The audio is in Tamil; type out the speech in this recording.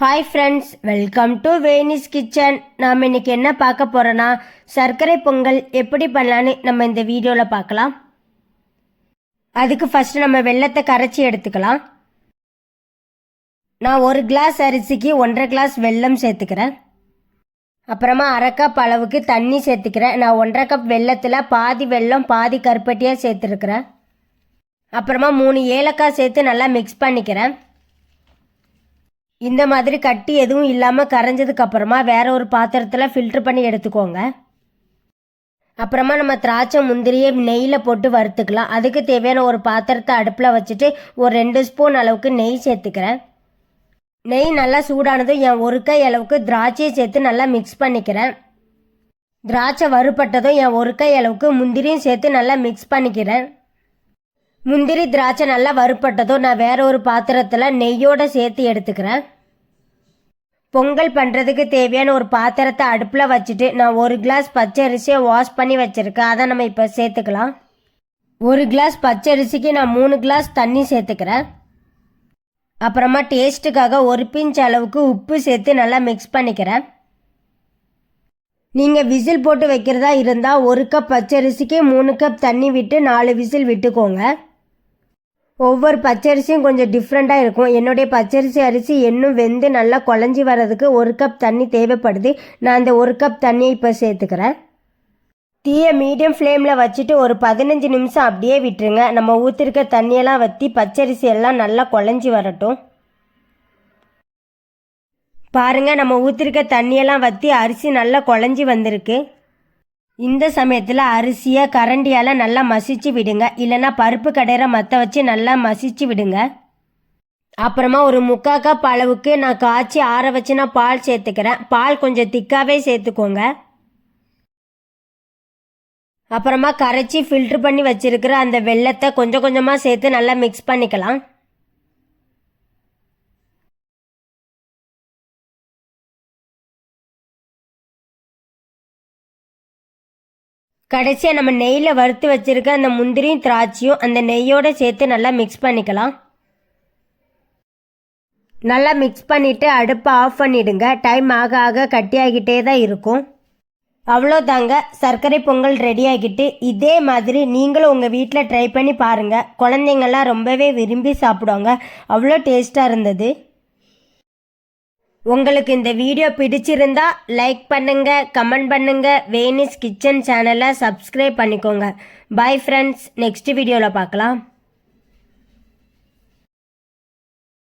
Hi friends, welcome to Veni's kitchen. நாம் இன்னைக்கு என்ன பார்க்க போகிறோன்னா, சர்க்கரை பொங்கல் எப்படி பண்ணலான்னு நம்ம இந்த வீடியோவில் பார்க்கலாம். அதுக்கு ஃபஸ்ட்டு நம்ம வெல்லத்தை கரைச்சி எடுத்துக்கலாம். நான் 1 கிளாஸ் அரிசிக்கு 1.5 கிளாஸ் வெல்லம் சேர்த்துக்கிறேன். அப்புறமா 1/2 கப் அளவுக்கு தண்ணி சேர்த்துக்கிறேன். நான் 1.5 கப் வெல்லத்தில் பாதி வெல்லம் பாதி கருப்பட்டியாக சேர்த்துருக்கிறேன். அப்புறமா 3 ஏலக்காய் சேர்த்து நல்லா மிக்ஸ் பண்ணிக்கிறேன். இந்த மாதிரி கட்டி எதுவும் இல்லாமல் கரைஞ்சதுக்கு அப்புறமா வேற ஒரு பாத்திரத்தில் ஃபில்டர் பண்ணி எடுத்துக்கோங்க. அப்புறமா நம்ம திராட்சை முந்திரியை நெய்யில் போட்டு வறுத்துக்கலாம். அதுக்கு தேவையான ஒரு பாத்திரத்தை அடுப்பில் வச்சுட்டு ஒரு 2 ஸ்பூன் அளவுக்கு நெய் சேர்த்துக்கிறேன். நெய் நல்லா சூடானதும் என் 1 கை அளவுக்கு திராட்சையை சேர்த்து நல்லா மிக்ஸ் பண்ணிக்கிறேன். திராட்சை வறுபட்டதும் என் 1 கை அளவுக்கு முந்திரியும் சேர்த்து நல்லா மிக்ஸ் பண்ணிக்கிறேன். முந்திரி திராட்சை நல்லா வறுப்பட்டதும் நான் வேற ஒரு பாத்திரத்தில் நெய்யோடு சேர்த்து எடுத்துக்கிறேன். பொங்கல் பண்ணுறதுக்கு தேவையான ஒரு பாத்திரத்தை அடுப்பில் வச்சுட்டு நான் 1 கிளாஸ் பச்சை அரிசியை வாஷ் பண்ணி வச்சுருக்கேன். அதை நம்ம இப்போ சேர்த்துக்கலாம். 1 கிளாஸ் பச்சை அரிசிக்கு நான் 3 கிளாஸ் தண்ணி சேர்த்துக்கிறேன். அப்புறமா டேஸ்ட்டுக்காக 1 பிஞ்ச் அளவுக்கு உப்பு சேர்த்து நல்லா மிக்ஸ் பண்ணிக்கிறேன். நீங்கள் விசில் போட்டு வைக்கிறதா இருந்தால் 1 கப் பச்சரிசிக்கு 3 கப் தண்ணி விட்டு 4 விசில் விட்டுக்கோங்க. ஒவ்வொரு பச்சரிசியும் கொஞ்சம் டிஃப்ரெண்ட்டாக இருக்கும். என்னுடைய பச்சரிசி அரிசி இன்னும் வெந்து நல்லா குழஞ்சி வர்றதுக்கு 1 கப் தண்ணி தேவைப்படுது. நான் அந்த 1 கப் தண்ணியை இப்போ சேர்த்துக்கிறேன். தீயை மீடியம் ஃப்ளேமில் வச்சுட்டு ஒரு 15 நிமிஷம் அப்படியே விட்டுருங்க. நம்ம ஊற்றிருக்க தண்ணியெல்லாம் வற்றி பச்சரிசி எல்லாம் நல்லா குழஞ்சி வரட்டும். பாருங்கள், நம்ம ஊற்றிருக்க தண்ணியெல்லாம் வற்றி அரிசி நல்லா குழஞ்சி வந்திருக்கு. இந்த சமயத்தில் அரிசியை கரண்டியால் நல்லா மசிச்சு விடுங்க. இல்லைன்னா பருப்பு கடையிற மற்ற வச்சு நல்லா மசிச்சு விடுங்க. அப்புறமா ஒரு 3/4 கப் அளவுக்கு நான் காய்ச்சி ஆற வச்சு நான் பால் சேர்த்துக்கிறேன். பால் கொஞ்சம் திக்காகவே சேர்த்துக்கோங்க. அப்புறமா கரைச்சி ஃபில்ட்ரு பண்ணி வச்சுருக்கிற அந்த வெல்லத்தை கொஞ்சம் கொஞ்சமாக சேர்த்து நல்லா மிக்ஸ் பண்ணிக்கலாம். கடைசியாக நம்ம நெய்யில் வறுத்து வச்சுருக்க அந்த முந்திரியும் திராட்சையும் அந்த நெய்யோடு சேர்த்து நல்லா மிக்ஸ் பண்ணிக்கலாம். நல்லா மிக்ஸ் பண்ணிவிட்டு அடுப்பை ஆஃப் பண்ணிவிடுங்க. டைம் ஆக ஆக கட்டியாகிட்டே தான் இருக்கும். அவ்வளோதாங்க, சர்க்கரை பொங்கல் ரெடி ஆகிட்டு. இதே மாதிரி நீங்களும் உங்கள் வீட்டில் ட்ரை பண்ணி பாருங்கள். குழந்தைங்கள்லாம் ரொம்பவே விரும்பி சாப்பிடுவாங்க. அவ்வளோ டேஸ்ட்டாக இருந்தது. உங்களுக்கு இந்த வீடியோ பிடிச்சிருந்தா லைக் பண்ணுங்க, கமெண்ட் பண்ணுங்க. வேனிஸ் கிச்சன் சேனலை சப்ஸ்கிரைப் பண்ணிக்கோங்க. பை ஃப்ரெண்ட்ஸ், நெக்ஸ்ட் வீடியோவில் பார்க்கலாம்.